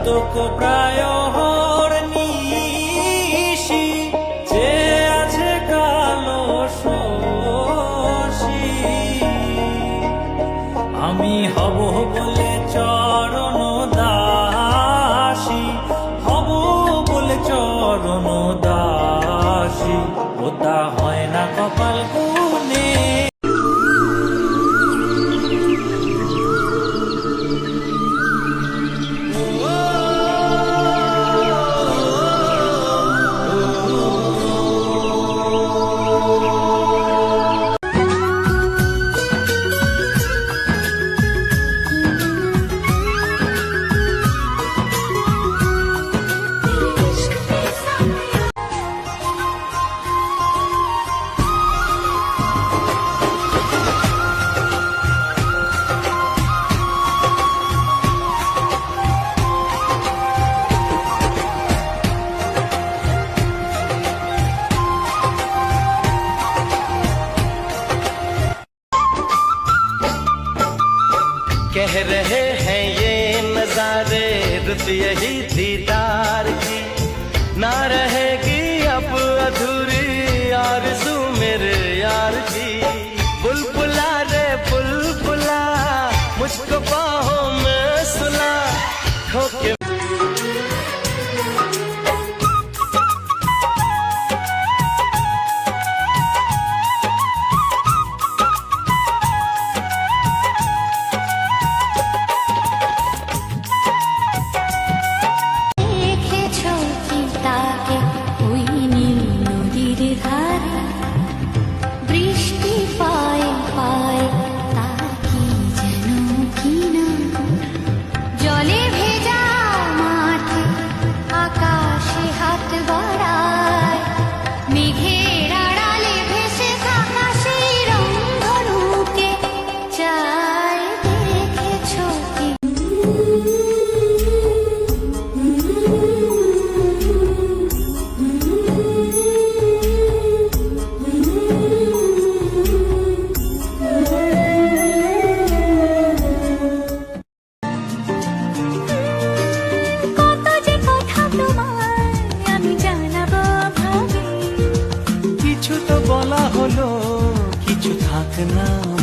কৌতুক প্রায় নিশি যে আছে কালো শশী আমি হব বলে চরণ দাসী হব বলে চরণ দাসী ওটা হয় না কপাল গুনে कह रहे हैं ये नजारे रुत यही दीदार की ना रहेगी अब अधूरी आरज़ू मेरे यार की बुलबुला रे बुलबुला मुझको बाहों में सुला खो के বলা হলো কিছু থাক না